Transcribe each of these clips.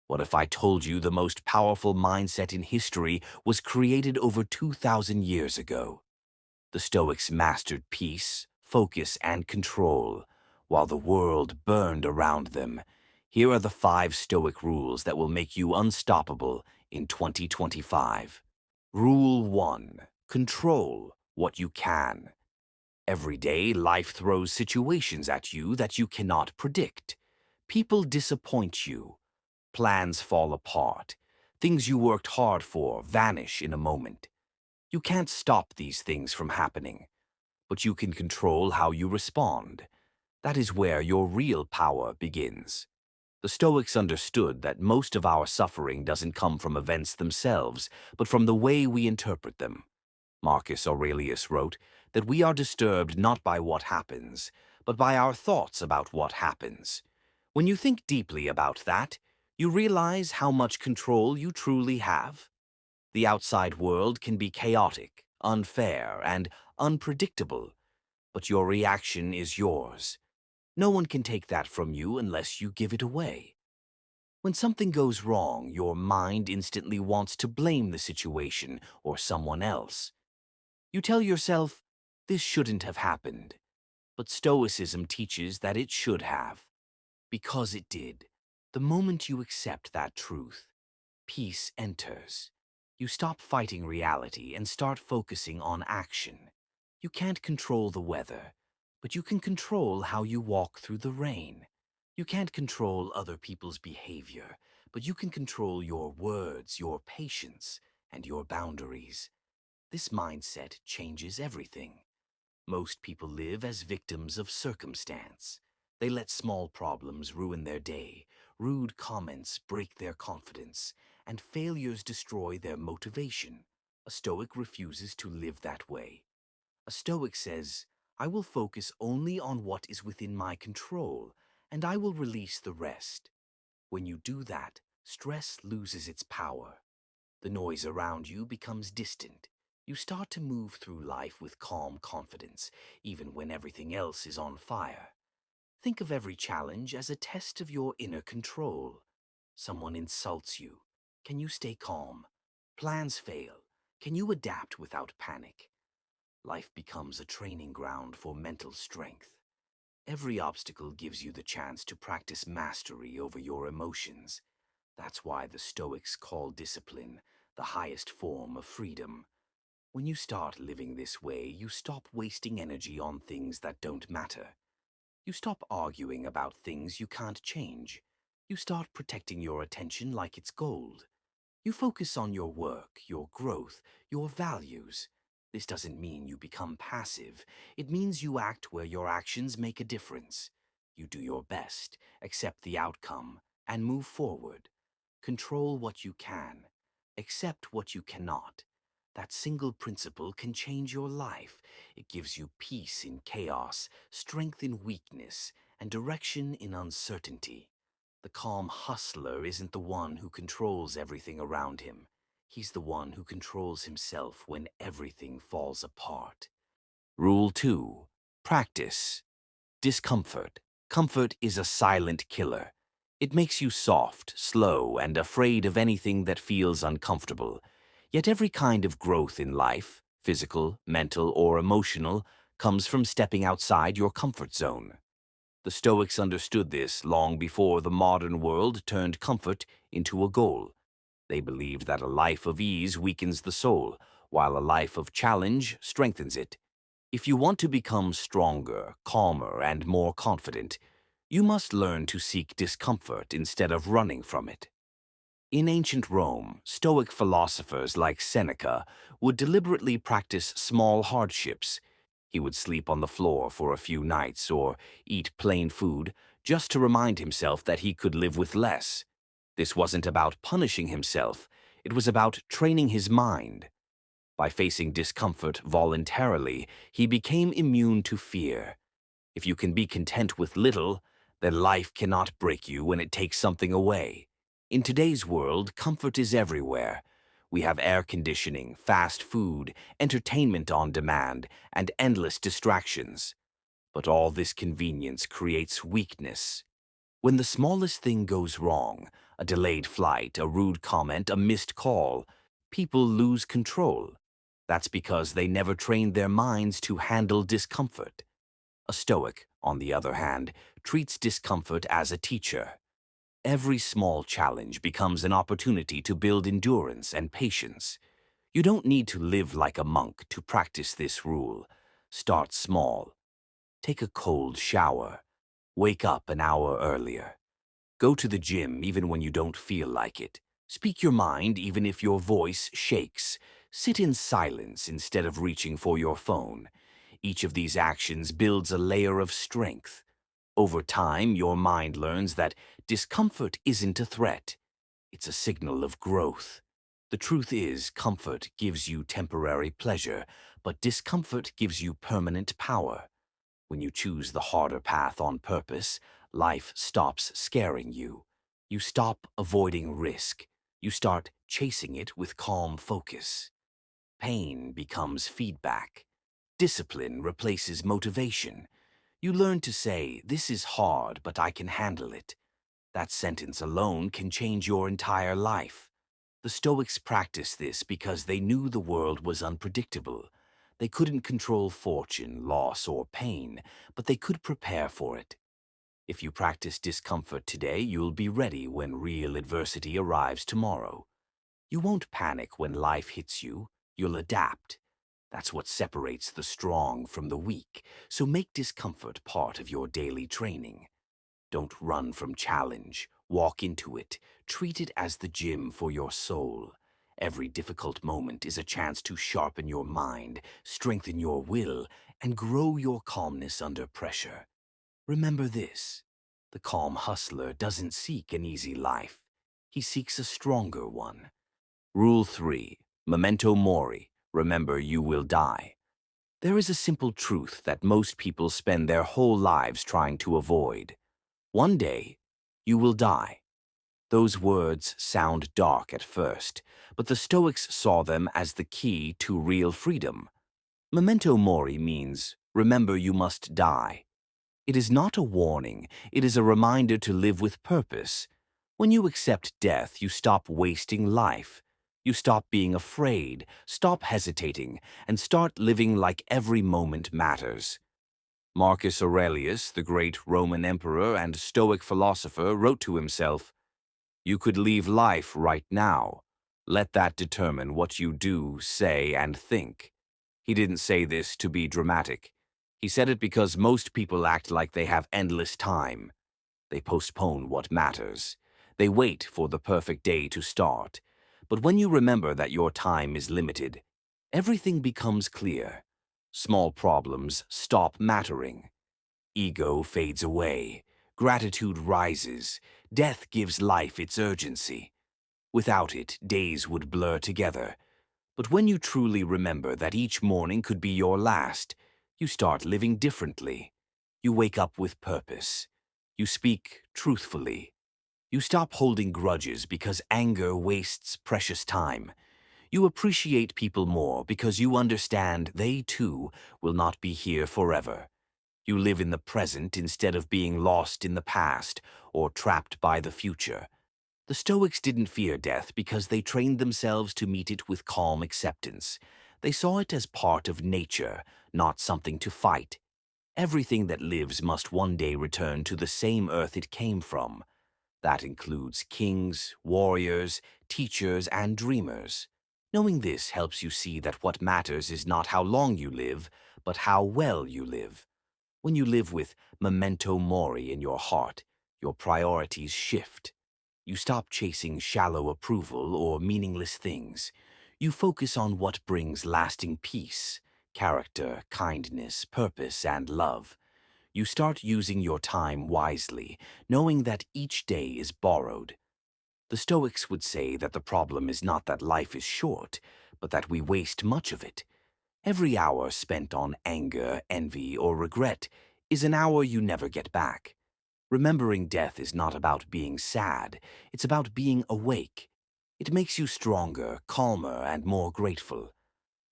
What if I told you the most powerful mindset in history was created over 2,000 years ago? The Stoics mastered peace, focus, and control, while the world burned around them. Here are the 5 Stoic rules that will make you unstoppable in 2025. Rule 1. Control what you can. Every day, life throws situations at you that you cannot predict. People disappoint you. Plans fall apart. Things you worked hard for vanish in a moment. You can't stop these things from happening, but you can control how you respond. That is where your real power begins. The Stoics understood that most of our suffering doesn't come from events themselves, but from the way we interpret them. Marcus Aurelius wrote that we are disturbed not by what happens, but by our thoughts about what happens. When you think deeply about that, you realize how much control you truly have. The outside world can be chaotic, unfair, and unpredictable, but your reaction is yours. No one can take that from you unless you give it away. When something goes wrong, your mind instantly wants to blame the situation or someone else. You tell yourself, this shouldn't have happened, but Stoicism teaches that it should have, because it did. The moment you accept that truth, peace enters. You stop fighting reality and start focusing on action. You can't control the weather, but you can control how you walk through the rain. You can't control other people's behavior, but you can control your words, your patience, and your boundaries. This mindset changes everything. Most people live as victims of circumstance. They let small problems ruin their day, rude comments break their confidence, and failures destroy their motivation. A Stoic refuses to live that way. A Stoic says, I will focus only on what is within my control, and I will release the rest. When you do that, stress loses its power. The noise around you becomes distant. You start to move through life with calm confidence, even when everything else is on fire. Think of every challenge as a test of your inner control. Someone insults you. Can you stay calm? Plans fail. Can you adapt without panic? Life becomes a training ground for mental strength. Every obstacle gives you the chance to practice mastery over your emotions. That's why the Stoics call discipline the highest form of freedom. When you start living this way, you stop wasting energy on things that don't matter. You stop arguing about things you can't change. You start protecting your attention like it's gold. You focus on your work, your growth, your values. This doesn't mean you become passive. It means you act where your actions make a difference. You do your best, accept the outcome, and move forward. Control what you can. Accept what you cannot. That single principle can change your life. It gives you peace in chaos, strength in weakness, and direction in uncertainty. The calm hustler isn't the one who controls everything around him. He's the one who controls himself when everything falls apart. Rule 2. Practice. Discomfort. Comfort is a silent killer. It makes you soft, slow, and afraid of anything that feels uncomfortable. Yet every kind of growth in life, physical, mental, or emotional, comes from stepping outside your comfort zone. The Stoics understood this long before the modern world turned comfort into a goal. They believed that a life of ease weakens the soul, while a life of challenge strengthens it. If you want to become stronger, calmer, and more confident, you must learn to seek discomfort instead of running from it. In ancient Rome, Stoic philosophers like Seneca would deliberately practice small hardships. He would sleep on the floor for a few nights or eat plain food just to remind himself that he could live with less. This wasn't about punishing himself, it was about training his mind. By facing discomfort voluntarily, he became immune to fear. If you can be content with little, then life cannot break you when it takes something away. In today's world, comfort is everywhere. We have air conditioning, fast food, entertainment on demand, and endless distractions. But all this convenience creates weakness. When the smallest thing goes wrong, A delayed flight, a rude comment, a missed call. People lose control. That's because they never trained their minds to handle discomfort. A Stoic, on the other hand, treats discomfort as a teacher. Every small challenge becomes an opportunity to build endurance and patience. You don't need to live like a monk to practice this rule. Start small. Take a cold shower. Wake up an hour earlier. Go to the gym even when you don't feel like it. Speak your mind even if your voice shakes. Sit in silence instead of reaching for your phone. Each of these actions builds a layer of strength. Over time, your mind learns that discomfort isn't a threat. It's a signal of growth. The truth is, comfort gives you temporary pleasure, but discomfort gives you permanent power. When you choose the harder path on purpose, life stops scaring you. You stop avoiding risk. You start chasing it with calm focus. Pain becomes feedback. Discipline replaces motivation. You learn to say, "This is hard, but I can handle it." That sentence alone can change your entire life. The Stoics practiced this because they knew the world was unpredictable. They couldn't control fortune, loss, or pain, but they could prepare for it. If you practice discomfort today, you'll be ready when real adversity arrives tomorrow. You won't panic when life hits you. You'll adapt. That's what separates the strong from the weak, so make discomfort part of your daily training. Don't run from challenge. Walk into it. Treat it as the gym for your soul. Every difficult moment is a chance to sharpen your mind, strengthen your will, and grow your calmness under pressure. Remember this: the calm hustler doesn't seek an easy life. He seeks a stronger one. Rule 3. Memento mori. Remember, you will die. There is a simple truth that most people spend their whole lives trying to avoid. One day, you will die. Those words sound dark at first, but the Stoics saw them as the key to real freedom. Memento mori means, remember you must die. It is not a warning, it is a reminder to live with purpose. When you accept death, you stop wasting life. You stop being afraid, stop hesitating, and start living like every moment matters. Marcus Aurelius, the great Roman emperor and Stoic philosopher, wrote to himself, "You could leave life right now. Let that determine what you do, say, and think." He didn't say this to be dramatic. He said it because most people act like they have endless time. They postpone what matters. They wait for the perfect day to start. But when you remember that your time is limited, everything becomes clear. Small problems stop mattering. Ego fades away. Gratitude rises. Death gives life its urgency. Without it, days would blur together. But when you truly remember that each morning could be your last, you start living differently. You wake up with purpose. You speak truthfully. You stop holding grudges because anger wastes precious time. You appreciate people more because you understand they, too, will not be here forever. You live in the present instead of being lost in the past or trapped by the future. The Stoics didn't fear death because they trained themselves to meet it with calm acceptance. They saw it as part of nature, not something to fight. Everything that lives must one day return to the same earth it came from. That includes kings, warriors, teachers, and dreamers. Knowing this helps you see that what matters is not how long you live, but how well you live. When you live with memento mori in your heart, your priorities shift. You stop chasing shallow approval or meaningless things. You focus on what brings lasting peace, character, kindness, purpose, and love. You start using your time wisely, knowing that each day is borrowed. The Stoics would say that the problem is not that life is short, but that we waste much of it. Every hour spent on anger, envy, or regret is an hour you never get back. Remembering death is not about being sad, it's about being awake. It makes you stronger, calmer, and more grateful.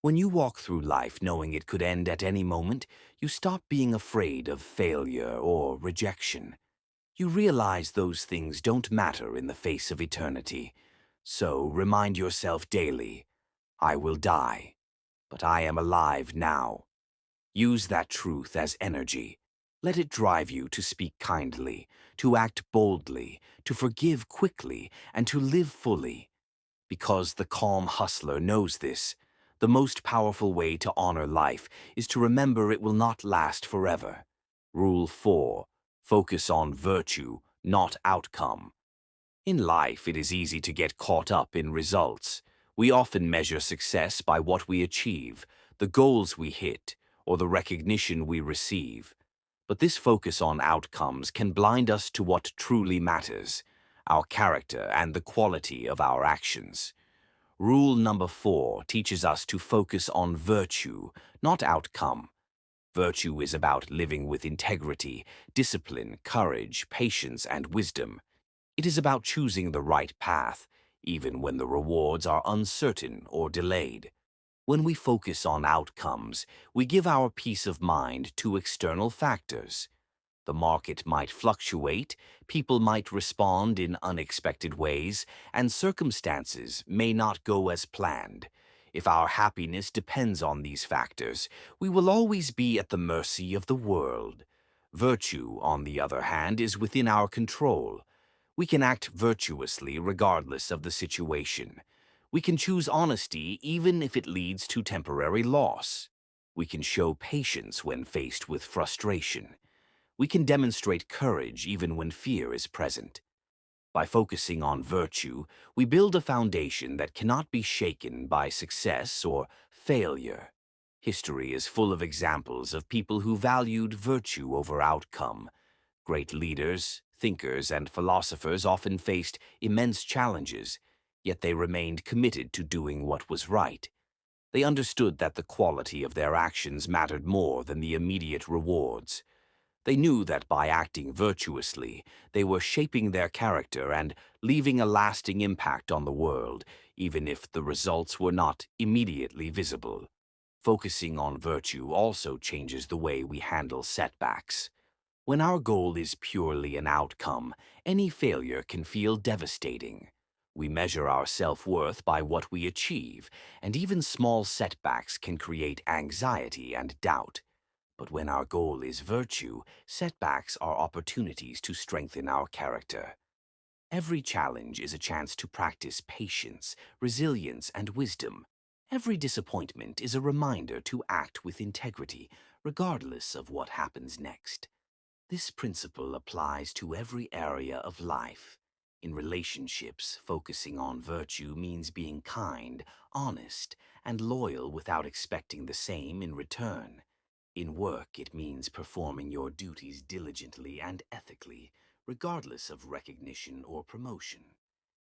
When you walk through life knowing it could end at any moment, you stop being afraid of failure or rejection. You realize those things don't matter in the face of eternity. So remind yourself daily, I will die, but I am alive now. Use that truth as energy. Let it drive you to speak kindly, to act boldly, to forgive quickly, and to live fully. Because the calm hustler knows this, the most powerful way to honor life is to remember it will not last forever. Rule 4. Focus on virtue, not outcome. In life, it is easy to get caught up in results. We often measure success by what we achieve, the goals we hit, or the recognition we receive. But this focus on outcomes can blind us to what truly matters, our character and the quality of our actions. Rule number 4 teaches us to focus on virtue, not outcome. Virtue is about living with integrity, discipline, courage, patience, and wisdom. It is about choosing the right path, even when the rewards are uncertain or delayed. When we focus on outcomes, we give our peace of mind to external factors. The market might fluctuate, people might respond in unexpected ways, and circumstances may not go as planned. If our happiness depends on these factors, we will always be at the mercy of the world. Virtue, on the other hand, is within our control. We can act virtuously regardless of the situation. We can choose honesty even if it leads to temporary loss. We can show patience when faced with frustration. We can demonstrate courage even when fear is present. By focusing on virtue, we build a foundation that cannot be shaken by success or failure. History is full of examples of people who valued virtue over outcome. Great leaders, thinkers, and philosophers often faced immense challenges, yet they remained committed to doing what was right. They understood that the quality of their actions mattered more than the immediate rewards. They knew that by acting virtuously, they were shaping their character and leaving a lasting impact on the world, even if the results were not immediately visible. Focusing on virtue also changes the way we handle setbacks. When our goal is purely an outcome, any failure can feel devastating. We measure our self-worth by what we achieve, and even small setbacks can create anxiety and doubt. But when our goal is virtue, setbacks are opportunities to strengthen our character. Every challenge is a chance to practice patience, resilience, and wisdom. Every disappointment is a reminder to act with integrity, regardless of what happens next. This principle applies to every area of life. In relationships, focusing on virtue means being kind, honest, and loyal without expecting the same in return. In work, it means performing your duties diligently and ethically, regardless of recognition or promotion.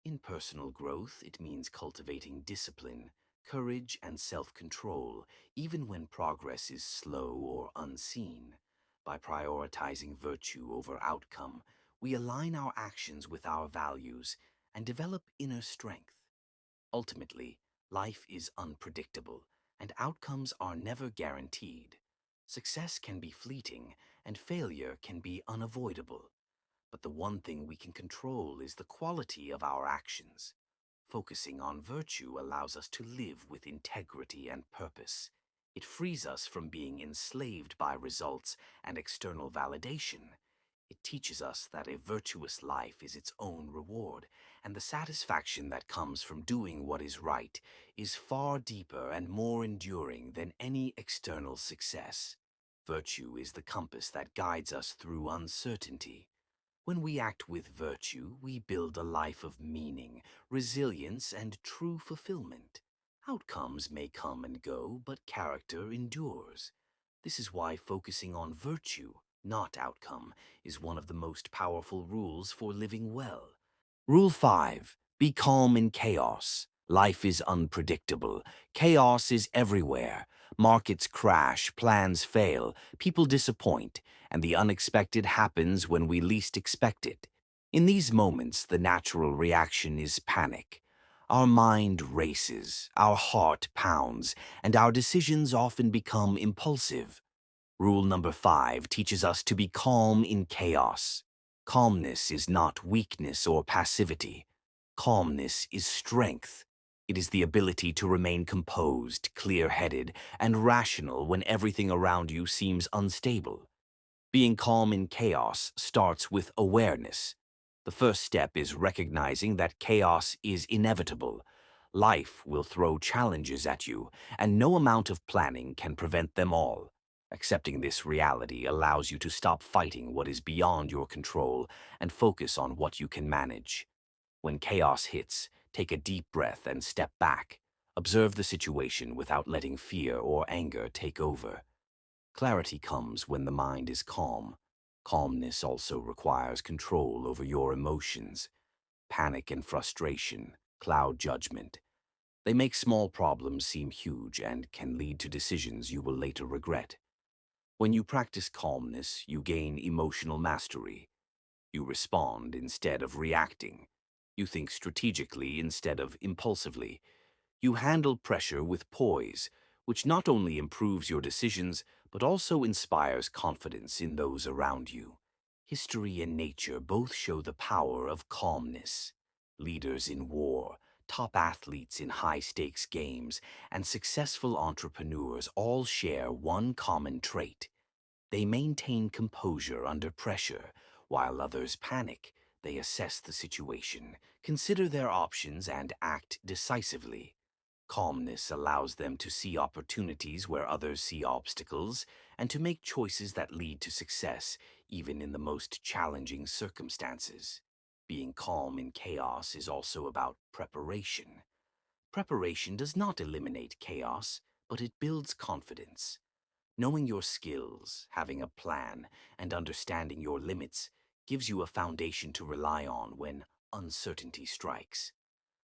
In personal growth, it means cultivating discipline, courage, and self-control, even when progress is slow or unseen. By prioritizing virtue over outcome, we align our actions with our values and develop inner strength. Ultimately, life is unpredictable, and outcomes are never guaranteed. Success can be fleeting, and failure can be unavoidable. But the one thing we can control is the quality of our actions. Focusing on virtue allows us to live with integrity and purpose. It frees us from being enslaved by results and external validation. It teaches us that a virtuous life is its own reward, and the satisfaction that comes from doing what is right is far deeper and more enduring than any external success. Virtue is the compass that guides us through uncertainty. When we act with virtue, we build a life of meaning, resilience, and true fulfillment. Outcomes may come and go, but character endures. This is why focusing on virtue, not outcome, is one of the most powerful rules for living well. Rule 5. Be calm in chaos. Life is unpredictable. Chaos is everywhere. Markets crash, plans fail, people disappoint, and the unexpected happens when we least expect it. In these moments, the natural reaction is panic. Our mind races, our heart pounds, and our decisions often become impulsive. Rule number 5 teaches us to be calm in chaos. Calmness is not weakness or passivity. Calmness is strength. It is the ability to remain composed, clear-headed, and rational when everything around you seems unstable. Being calm in chaos starts with awareness. The first step is recognizing that chaos is inevitable. Life will throw challenges at you, and no amount of planning can prevent them all. Accepting this reality allows you to stop fighting what is beyond your control and focus on what you can manage. When chaos hits, take a deep breath and step back. Observe the situation without letting fear or anger take over. Clarity comes when the mind is calm. Calmness also requires control over your emotions. Panic and frustration cloud judgment. They make small problems seem huge and can lead to decisions you will later regret. When you practice calmness, you gain emotional mastery. You respond instead of reacting. You think strategically instead of impulsively. You handle pressure with poise, which not only improves your decisions, but also inspires confidence in those around you. History and nature both show the power of calmness. Leaders in war, top athletes in high-stakes games, and successful entrepreneurs all share one common trait. They maintain composure under pressure. While others panic, they assess the situation, consider their options, and act decisively. Calmness allows them to see opportunities where others see obstacles and to make choices that lead to success, even in the most challenging circumstances. Being calm in chaos is also about preparation. Preparation does not eliminate chaos, but it builds confidence. Knowing your skills, having a plan, and understanding your limits gives you a foundation to rely on when uncertainty strikes.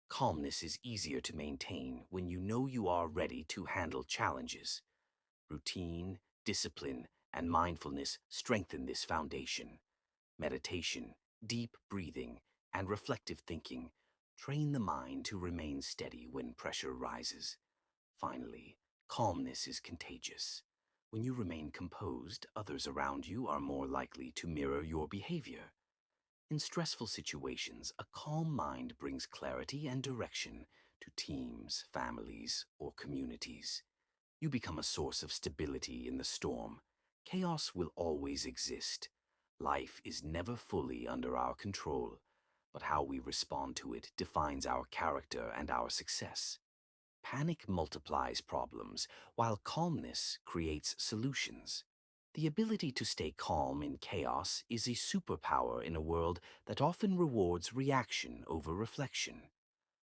Calmness is easier to maintain when you know you are ready to handle challenges. Routine, discipline, and mindfulness strengthen this foundation. Meditation, deep breathing, and reflective thinking train the mind to remain steady when pressure rises. Finally, calmness is contagious. When you remain composed, others around you are more likely to mirror your behavior. In stressful situations, a calm mind brings clarity and direction to teams, families, or communities. You become a source of stability in the storm. Chaos will always exist. Life is never fully under our control, but how we respond to it defines our character and our success. Panic multiplies problems, while calmness creates solutions. The ability to stay calm in chaos is a superpower in a world that often rewards reaction over reflection.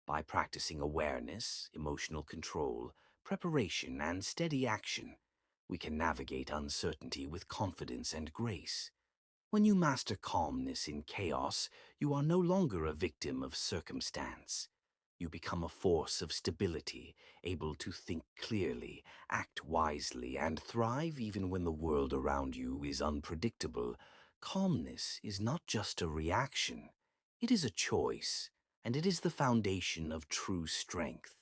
By practicing awareness, emotional control, preparation, and steady action, we can navigate uncertainty with confidence and grace. When you master calmness in chaos, you are no longer a victim of circumstance. You become a force of stability, able to think clearly, act wisely, and thrive even when the world around you is unpredictable. Calmness is not just a reaction, it is a choice, and it is the foundation of true strength.